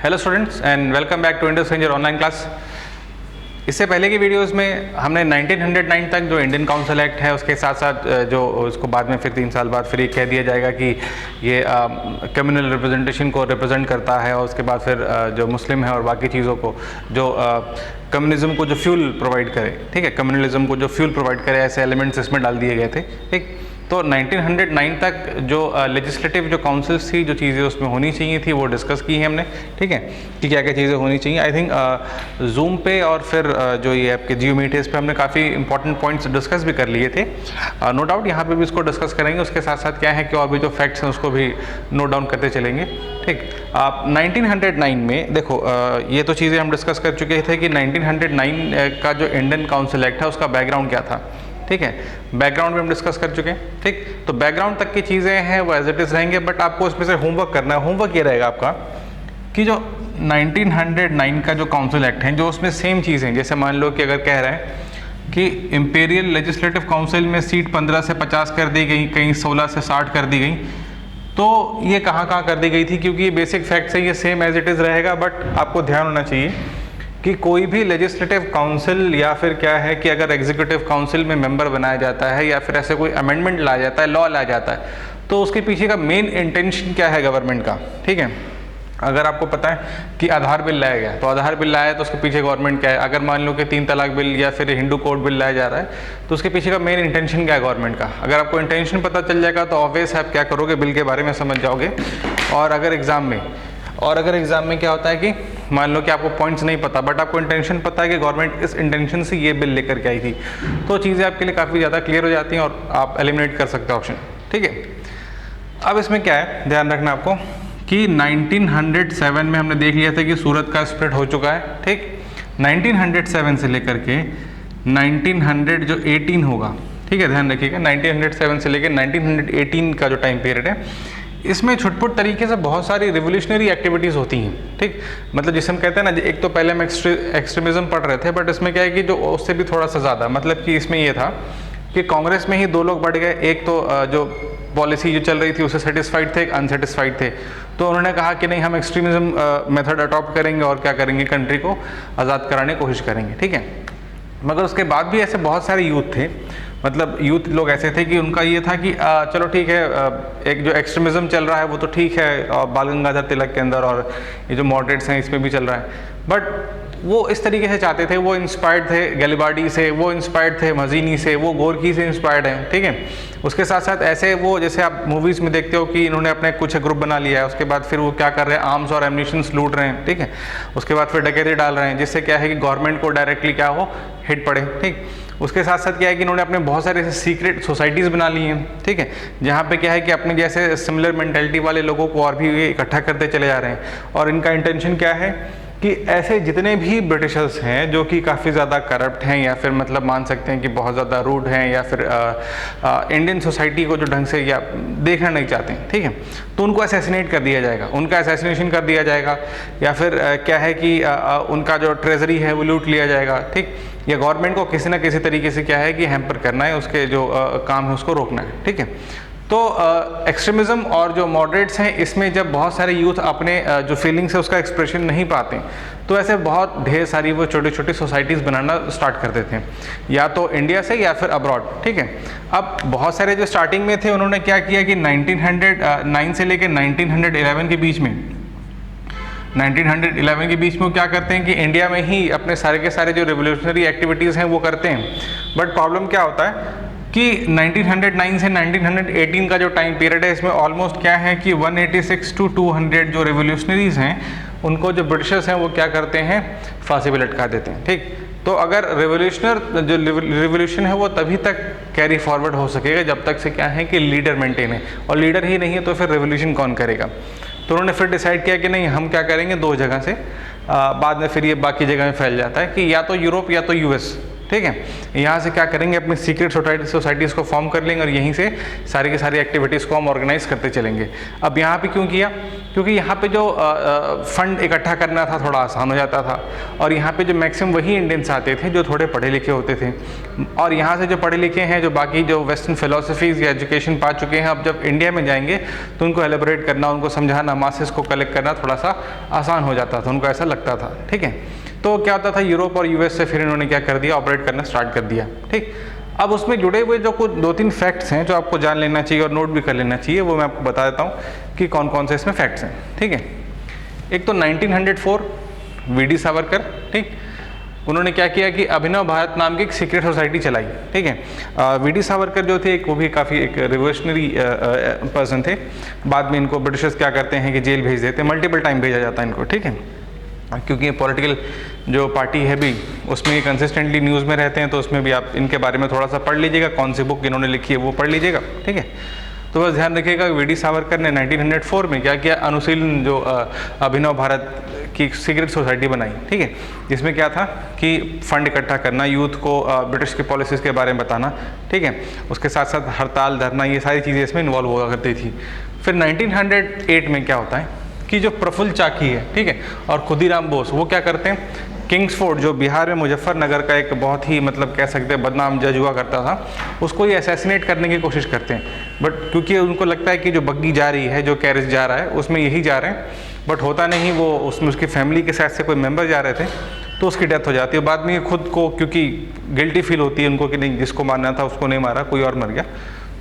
Hello students and welcome back to Indus Ranger online class. इससे पहले की videos में हमने 1909 तक जो इंडियन काउंसिल एक्ट है उसके साथ साथ जो उसको बाद में फिर 3 साल बाद फिर ये कह दिया जाएगा कि ये कम्युनल रिप्रेजेंटेशन को रिप्रेजेंट करता है, और उसके बाद फिर जो मुस्लिम है और बाकी चीज़ों को जो कम्युनिज्म को जो फ्यूल प्रोवाइड करे, ठीक है, कम्युनलिज्म को जो फ्यूल प्रोवाइड करे, ऐसे एलिमेंट्स इसमें डाल दिए गए थे। ठीक, तो 1909 तक जो लेजिस्लेटिव जो काउंसिल्स थी, जो चीज़ें उसमें होनी चाहिए थी वो डिस्कस की हैं हमने, ठीक है, कि क्या क्या चीज़ें होनी चाहिए। आई थिंक जूम पे और फिर जो ये आपके जियो मीट है इस पर हमने काफ़ी इंपॉर्टेंट पॉइंट्स डिस्कस भी कर लिए थे। नो डाउट यहाँ पे भी इसको डिस्कस करेंगे, उसके साथ साथ क्या है कि और भी जो फैक्ट्स हैं उसको भी नोट डाउन करते चलेंगे। ठीक, 1909 में देखो ये तो चीज़ें हम डिस्कस कर चुके थे कि 1909 का जो इंडियन काउंसिल एक्ट है उसका बैकग्राउंड क्या था। ठीक है, बैकग्राउंड में हम डिस्कस कर चुके हैं। ठीक, तो बैकग्राउंड तक की चीज़ें हैं वो एज इट इज़ रहेंगे, बट आपको उसमें से होमवर्क करना है। होमवर्क ये रहेगा आपका कि जो 1909 का जो काउंसिल एक्ट है, जो उसमें सेम चीज़ें, जैसे मान लो कि अगर कह रहे हैं कि इंपीरियल लेजिस्लेटिव काउंसिल में सीट 15 से 50 कर दी गई, कहीं 16 से 60 कर दी गई, तो ये कहाँ कर दी गई थी, क्योंकि ये बेसिक फैक्ट्स है, ये सेम एज इट इज़ रहेगा। बट आपको ध्यान होना चाहिए कि कोई भी लेजिस्लेटिव काउंसिल या फिर क्या है कि अगर एग्जीक्यूटिव काउंसिल में मेंबर बनाया जाता है या फिर ऐसे कोई अमेंडमेंट लाया जाता है, लॉ लाया जाता है, तो उसके पीछे का मेन इंटेंशन क्या है गवर्नमेंट का। ठीक है, अगर आपको पता है कि आधार बिल लाया गया, तो आधार बिल लाया तो उसके पीछे गवर्नमेंट क्या है। अगर मान लो कि 3 तलाक बिल या फिर हिंदू कोड बिल लाया जा रहा है, तो उसके पीछे का मेन इंटेंशन क्या है गवर्नमेंट का। अगर आपको इंटेंशन पता चल जाएगा तो ऑब्वियस आप क्या करोगे, बिल के बारे में समझ जाओगे। और अगर एग्जाम में क्या होता है कि मान लो कि आपको पॉइंट्स नहीं पता, बट आपको इंटेंशन पता है कि गवर्नमेंट इस इंटेंशन से ये बिल लेकर के आई थी, तो चीज़ें आपके लिए काफ़ी ज़्यादा क्लियर हो जाती हैं और आप एलिमिनेट कर सकते हो ऑप्शन। ठीक है, अब इसमें क्या है ध्यान रखना आपको कि 1907 में हमने देख लिया था कि सूरत का स्प्लिट हो चुका है। ठीक, 1907 से लेकर के 1918 होगा, ठीक है, ध्यान रखिएगा, 1907 से लेकर 1918 का जो टाइम पीरियड है, इसमें छुटपुट तरीके से बहुत सारी रिवोल्यूशनरी एक्टिविटीज़ होती हैं। ठीक, मतलब जिसे हम कहते हैं ना, एक तो पहले हम एक्सट्रीमिज्म पढ़ रहे थे, बट इसमें क्या है कि जो उससे भी थोड़ा सा ज़्यादा, मतलब कि इसमें ये था कि कांग्रेस में ही 2 लोग बढ़ गए। एक तो जो पॉलिसी जो चल रही थी उससे सेटिस्फाइड थे, एक अनसेटिस्फाइड थे, तो उन्होंने कहा कि नहीं, हम एक्सट्रीमिज्म मेथड अडॉप्ट करेंगे और क्या करेंगे, कंट्री को आज़ाद कराने की कोशिश करेंगे। ठीक है, मगर उसके बाद भी ऐसे बहुत सारे यूथ थे, मतलब यूथ लोग ऐसे थे कि उनका ये था कि चलो ठीक है, एक जो एक्सट्रीमिज्म चल रहा है वो तो ठीक है, और बाल गंगाधर तिलक के अंदर और ये जो मॉडरेट्स हैं इसमें भी चल रहा है, बट वो इस तरीके से चाहते थे, वो इंस्पायर्ड थे गैलिबार्डी से, वो इंस्पायर्ड थे मजीनी से, वो गोरकी से इंस्पायर्ड हैं। ठीक है, उसके साथ साथ ऐसे वो, जैसे आप मूवीज़ में देखते हो कि इन्होंने अपने कुछ ग्रुप बना लिया है, उसके बाद फिर वो क्या कर रहे हैं, आर्म्स और एम्यूनिशंस लूट रहे हैं। ठीक है, उसके बाद फिर डकैती डाल रहे हैं, जिससे क्या है कि गवर्नमेंट को डायरेक्टली क्या हो, हिट पड़े। ठीक, उसके साथ साथ क्या है कि इन्होंने अपने बहुत सारे ऐसे सीक्रेट सोसाइटीज़ बना ली हैं। ठीक है, जहाँ पे क्या है कि अपने जैसे सिमिलर मेंटालिटी वाले लोगों को और भी इकट्ठा करते चले जा रहे हैं, और इनका इंटेंशन क्या है कि ऐसे जितने भी ब्रिटिशर्स हैं जो कि काफ़ी ज़्यादा करप्ट हैं या फिर मतलब मान सकते हैं कि बहुत ज़्यादा रूड हैं या फिर इंडियन सोसाइटी को जो ढंग से या देखना नहीं चाहते हैं, ठीक है, तो उनको असैसिनेट कर दिया जाएगा, उनका असैसिनेशन कर दिया जाएगा, या फिर क्या है कि उनका जो ट्रेजरी है वो लूट लिया जाएगा। ठीक, या गवर्नमेंट को किसी ना किसी तरीके से क्या है कि हैम्पर करना है, उसके जो काम है उसको रोकना है। ठीक है, तो एक्सट्रीमिज्म और जो मॉडरेट्स हैं इसमें जब बहुत सारे यूथ अपने जो फीलिंग्स है उसका एक्सप्रेशन नहीं पाते, तो ऐसे बहुत ढेर सारी वो छोटी छोटी सोसाइटीज़ बनाना स्टार्ट कर देते हैं, या तो इंडिया से या फिर अब्रॉड। ठीक है, अब बहुत सारे जो स्टार्टिंग में थे उन्होंने क्या किया कि 1909 से लेकर 1911 के बीच में 1911 के बीच में क्या करते हैं कि इंडिया में ही अपने सारे के सारे जो रिवोल्यूशनरी एक्टिविटीज़ हैं वो करते हैं। बट प्रॉब्लम क्या होता है कि 1909 से 1918 का जो टाइम पीरियड है इसमें ऑलमोस्ट क्या है कि 186 to 200 जो रिवोल्यूशनरीज हैं उनको जो ब्रिटिशर्स हैं वो क्या करते हैं, फांसी पे लटका देते हैं। ठीक, तो अगर रिवोल्यूशन है वो तभी तक कैरी फॉरवर्ड हो सकेगा जब तक से क्या है कि लीडर मेंटेन है, और लीडर ही नहीं है तो फिर रिवोल्यूशन कौन करेगा। तो उन्होंने फिर डिसाइड किया कि नहीं, हम क्या करेंगे 2 जगह से, बाद में फिर ये बाकी जगह में फैल जाता है कि या तो यूरोप या तो यूएस। ठीक है। यहाँ से क्या करेंगे, अपनी सीक्रेट सोसाइटीज़ को फॉर्म कर लेंगे और यहीं से सारी की सारी एक्टिविटीज़ को हम ऑर्गेनाइज करते चलेंगे। अब यहाँ पे क्यों किया, क्योंकि यहाँ पे जो फंड इकट्ठा करना था थोड़ा आसान हो जाता था, और यहाँ पे जो मैक्सिमम वही इंडियंस आते थे जो थोड़े पढ़े लिखे होते थे, और यहाँ से जो पढ़े लिखे हैं, जो बाकी जो वेस्टर्न फिलोसफीज़ या एजुकेशन पा चुके हैं, अब जब इंडिया में जाएंगे तो उनको एलेबोरेट करना, उनको समझाना, मासेस को कलेक्ट करना थोड़ा सा आसान हो जाता था, उनको ऐसा लगता था। ठीक है, तो क्या होता था, यूरोप और यूएस से फिर इन्होंने क्या कर दिया, ऑपरेट करना स्टार्ट कर दिया। ठीक, अब उसमें जुड़े हुए जो कुछ 2-3 फैक्ट्स हैं जो आपको जान लेना चाहिए और नोट भी कर लेना चाहिए, वो मैं आपको बता देता हूँ कि कौन कौन से इसमें फैक्ट्स हैं। ठीक है, एक तो 1904 वीडी सावरकर, ठीक, उन्होंने क्या किया कि अभिनव भारत नाम की एक सीक्रेट सोसाइटी चलाई। ठीक है, वीडी सावरकर जो थे वो भी काफ़ी एक रिवोल्यूशनरी पर्सन थे। बाद में इनको ब्रिटिशर्स क्या करते हैं कि जेल भेज देते हैं, मल्टीपल टाइम भेजा जाता है इनको। ठीक है, क्योंकि पॉलिटिकल जो पार्टी है भी उसमें ये कंसिस्टेंटली न्यूज़ में रहते हैं, तो उसमें भी आप इनके बारे में थोड़ा सा पढ़ लीजिएगा, कौन सी बुक इन्होंने लिखी है वो पढ़ लीजिएगा। ठीक है, तो बस ध्यान रखिएगा, वीडी सावरकर ने 1904 में क्या किया, अनुशीलन जो अभिनव भारत की सीक्रेट सोसाइटी बनाई। ठीक है, जिसमें क्या था कि फंड इकट्ठा करना, यूथ को ब्रिटिश की पॉलिसीज़ के बारे में बताना। ठीक है, उसके साथ साथ हड़ताल, धरना, ये सारी चीज़ें इसमें इन्वॉल्व हुआ करती थी। फिर 1908 में क्या होता है कि जो प्रफुल्ल चाकी है, ठीक है, और खुदीराम बोस, वो क्या करते हैं, किंग्सफोर्ड जो बिहार में मुजफ्फरनगर का एक बहुत ही मतलब कह सकते हैं बदनाम जज हुआ करता था, उसको ये असैसिनेट करने की कोशिश करते हैं। बट क्योंकि उनको लगता है कि जो बग्गी जा रही है, जो कैरेज जा रहा है, उसमें यही जा रहे हैं, बट होता नहीं, वो उसमें उसकी फैमिली के साथ से कोई मेंबर जा रहे थे, तो उसकी डेथ हो जाती है। बाद में ये खुद को क्योंकि गिल्टी फील होती है उनको कि नहीं, जिसको मारना था उसको नहीं मारा, कोई और मर गया,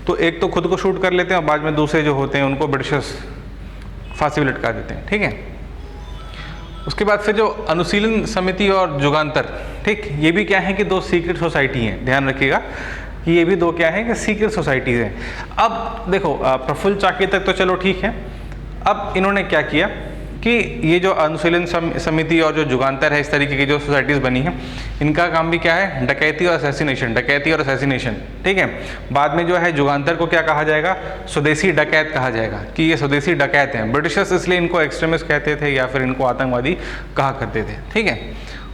तो एक तो खुद को शूट कर लेते हैं और बाद में दूसरे जो होते हैं उनको ब्रिटिशर्स फांसी भी लटका देते हैं। ठीक है, उसके बाद फिर जो अनुशीलन समिति और जुगांतर, ठीक, ये भी क्या है कि 2 सीक्रेट सोसाइटी हैं, ध्यान रखिएगा कि ये भी 2 क्या है कि सीक्रेट सोसाइटीज़ हैं। अब देखो, प्रफुल्ल चाकी तक तो चलो ठीक है, अब इन्होंने क्या किया कि ये जो अनुशीलन समिति और जो जुगांतर है, इस तरीके की जो सोसाइटीज़ बनी हैं, इनका काम भी क्या है, डकैती और असैसिनेशन, डकैती और असैसिनेशन। ठीक है, बाद में जो है जुगांतर को क्या कहा जाएगा, स्वदेशी डकैत कहा जाएगा, कि ये स्वदेशी डकैत हैं। ब्रिटिशर्स इसलिए इनको एक्सट्रीमिस्ट कहते थे या फिर इनको आतंकवादी कहा करते थे। ठीक है,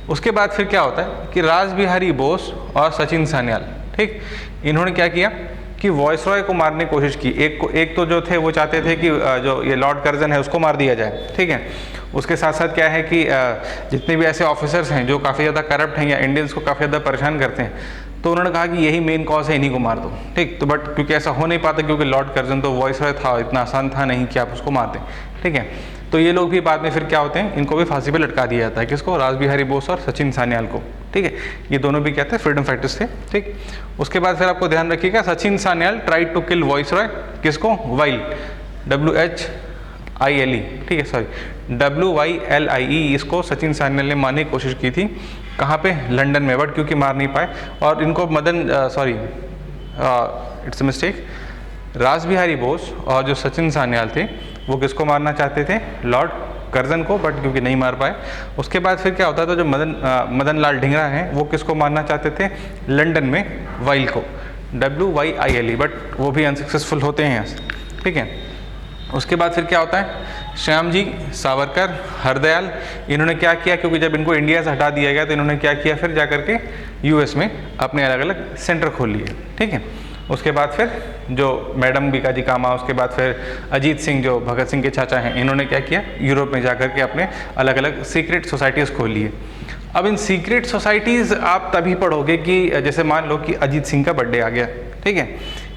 उसके बाद फिर क्या होता है कि रास बिहारी बोस और सचिन सान्याल, ठीक, इन्होंने क्या किया कि वॉइसरॉय को मारने की कोशिश की। एक तो जो थे वो चाहते थे कि जो ये लॉर्ड कर्जन है उसको मार दिया जाए। ठीक है, उसके साथ साथ क्या है कि जितने भी ऐसे ऑफिसर्स हैं जो काफ़ी ज़्यादा करप्ट हैं या इंडियंस को काफ़ी ज़्यादा परेशान करते हैं, तो उन्होंने कहा कि यही मेन कॉज है, इन्हीं को मार दो। ठीक, तो बट क्योंकि ऐसा हो नहीं पाता, क्योंकि लॉर्ड कर्जन तो वॉइसरॉय था, इतना आसान था नहीं कि आप उसको मार दें। ठीक है, तो ये लोग भी बाद में फिर क्या होते हैं, इनको भी फांसी पे लटका दिया जाता है। किसको, रास बिहारी बोस और सचिन सान्याल को। ठीक है, ये दोनों भी क्या थे, फ्रीडम फाइटर्स थे। ठीक, उसके बाद फिर आपको ध्यान रखिएगा, Sachin Sanyal tried to kill viceroy, किसको, वाइल, WHILE, ठीक है, सॉरी WYLIE, इसको सचिन सान्याल ने मारने की कोशिश की थी। कहाँ पे, लंदन में, बट क्योंकि मार नहीं पाए, और इनको इट्स अ मिस्टेक, रास बिहारी बोस और जो सचिन सान्याल थे वो किसको मारना चाहते थे, लॉर्ड कर्जन को, बट क्योंकि नहीं मार पाए। उसके बाद फिर क्या होता था, जो मदन लाल ढींगरा हैं वो किसको मारना चाहते थे, लंदन में वाइल को, WYILE, बट वो भी अनसक्सेसफुल होते हैं यहाँ से। ठीक है, उसके बाद फिर क्या होता है, श्याम जी सावरकर, हरदयाल, इन्होंने क्या किया, क्योंकि जब इनको इंडिया से हटा दिया गया तो इन्होंने क्या किया, फिर जा करके US में अपने अलग अलग सेंटर खोल लिए। ठीक है, उसके बाद फिर जो मैडम बीकाजी कामा, उसके बाद फिर अजीत सिंह जो भगत सिंह के चाचा हैं, इन्होंने क्या किया, यूरोप में जाकर के अपने अलग अलग सीक्रेट सोसाइटीज़ खोल लिए। अब इन सीक्रेट सोसाइटीज़ आप तभी पढ़ोगे कि जैसे मान लो कि अजीत सिंह का बर्थडे आ गया, ठीक है,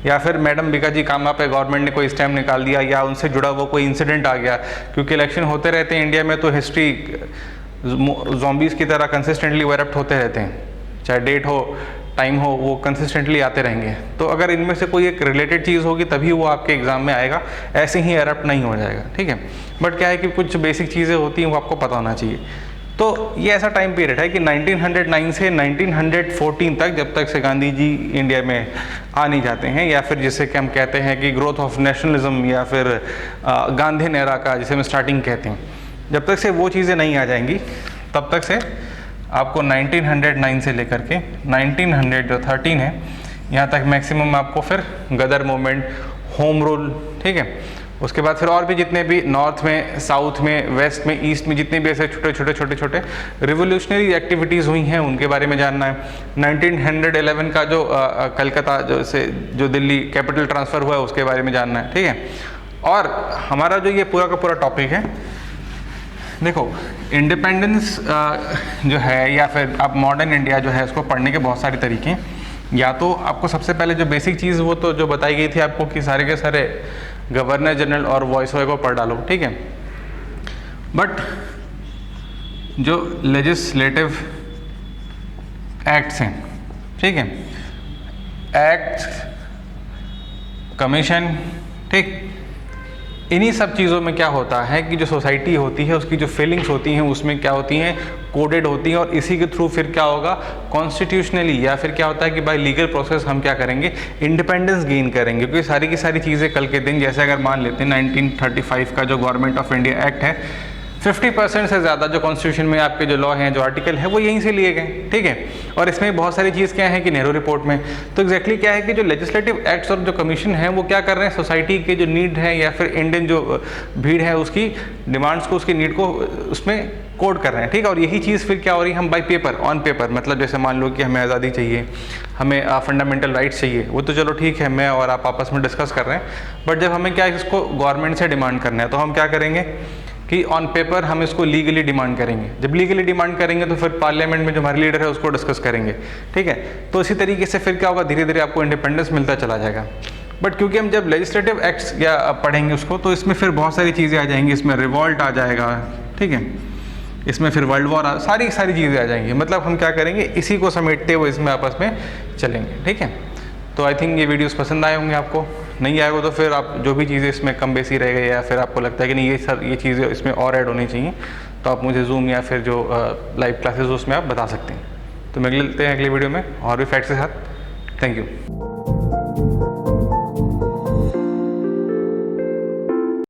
या फिर मैडम बीकाजी कामा पे गवर्नमेंट ने कोई स्टैम्प निकाल दिया, या उनसे जुड़ा हुआ कोई इंसिडेंट आ गया, क्योंकि इलेक्शन होते रहते हैं इंडिया में, तो हिस्ट्री ज़ॉम्बीज़ की तरह कंसिस्टेंटली वो होते रहते हैं, चाहे डेट हो, टाइम हो, वो कंसिस्टेंटली आते रहेंगे। तो अगर इनमें से कोई एक रिलेटेड चीज़ होगी तभी वो आपके एग्जाम में आएगा, ऐसे ही एरप्ट नहीं हो जाएगा। ठीक है, बट क्या है कि कुछ बेसिक चीज़ें होती हैं वो आपको पता होना चाहिए। तो ये ऐसा टाइम पीरियड है कि 1909 से 1914 तक, जब तक से गांधी जी इंडिया में आ नहीं जाते हैं, या फिर जिसे कि हम कहते हैं कि ग्रोथ ऑफ नेशनलिज्म, या फिर गांधीन एरा का जिसे हम स्टार्टिंग कहते हैं, जब तक से वो चीज़ें नहीं आ जाएंगी तब तक से आपको 1909 से लेकर के 1913 है, यहाँ तक मैक्सिमम आपको फिर गदर मूवमेंट, होम रूल, ठीक है, उसके बाद फिर और भी जितने भी नॉर्थ में, साउथ में, वेस्ट में, ईस्ट में जितने भी ऐसे छोटे छोटे रिवोल्यूशनरी एक्टिविटीज़ हुई हैं उनके बारे में जानना है। 1911 का जो कलकत्ता जो दिल्ली कैपिटल ट्रांसफ़र हुआ है उसके बारे में जानना है, ठीक है। और हमारा जो ये पूरा का पूरा टॉपिक है, देखो इंडिपेंडेंस जो है या फिर आप मॉडर्न इंडिया जो है उसको पढ़ने के बहुत सारे तरीके हैं। या तो आपको सबसे पहले जो बेसिक चीज़ वो तो जो बताई गई थी आपको कि सारे के सारे गवर्नर जनरल और वॉइसरॉय को पढ़ डालो, ठीक है। बट जो लेजिस्लेटिव एक्ट्स हैं, ठीक है, एक्ट, कमीशन, ठीक, इन्हीं सब चीज़ों में क्या होता है कि जो सोसाइटी होती है उसकी जो फीलिंग्स होती हैं उसमें क्या होती हैं, कोडेड होती हैं। और इसी के थ्रू फिर क्या होगा, कॉन्स्टिट्यूशनली या फिर क्या होता है कि बाय लीगल प्रोसेस हम क्या करेंगे, इंडिपेंडेंस गेन करेंगे। क्योंकि सारी की सारी चीज़ें कल के दिन, जैसे अगर मान लेते हैं 1935 का जो गवर्नमेंट ऑफ इंडिया एक्ट है, 50% से ज़्यादा जो कॉन्स्टिट्यूशन में आपके जो लॉ हैं, जो आर्टिकल है, वो यहीं से लिए गए, ठीक है। और इसमें बहुत सारी चीज़ क्या है कि नेहरू रिपोर्ट में तो एग्जैक्टली क्या है कि जो लेजिस्लेटिव एक्ट्स और जो कमीशन है वो क्या कर रहे हैं, सोसाइटी के जो नीड है या फिर इंडियन जो भीड़ है उसकी डिमांड्स को, उसकी नीड को उसमें कोड कर रहे हैं, ठीक है। और यही चीज़ फिर क्या हो रही है, हम बाई पेपर, ऑन पेपर, मतलब जैसे मान लो कि हमें आज़ादी चाहिए, हमें फंडामेंटल राइट्स चाहिए, वो तो चलो ठीक है, मैं और आप आपस में डिस्कस कर रहे हैं। बट जब हमें क्या इसको गवर्नमेंट से डिमांड करना है तो हम क्या करेंगे कि ऑन पेपर हम इसको लीगली डिमांड करेंगे। जब लीगली डिमांड करेंगे तो फिर पार्लियामेंट में जो हमारे लीडर है उसको डिस्कस करेंगे, ठीक है। तो इसी तरीके से फिर क्या होगा, धीरे धीरे आपको इंडिपेंडेंस मिलता चला जाएगा। बट क्योंकि हम जब लेजिस्लेटिव एक्ट्स या पढ़ेंगे उसको तो इसमें फिर बहुत सारी चीज़ें आ जाएंगी, इसमें रिवॉल्ट आ जाएगा, ठीक है, इसमें फिर वर्ल्ड वॉर सारी चीज़ें आ जाएंगी। मतलब हम क्या करेंगे, इसी को समेटते हुए इसमें आपस में चलेंगे, ठीक है। तो आई थिंक ये वीडियोस पसंद आए होंगे आपको। नहीं आएगा तो फिर आप जो भी चीज़ें इसमें कम बेसी रह गई या फिर आपको लगता है कि नहीं ये चीज़ें इसमें और ऐड होनी चाहिए तो आप मुझे जूम या फिर जो लाइव क्लासेस उसमें आप बता सकते हैं। तो मिलते हैं अगली वीडियो में और भी फैक्ट्स के साथ। Thank you.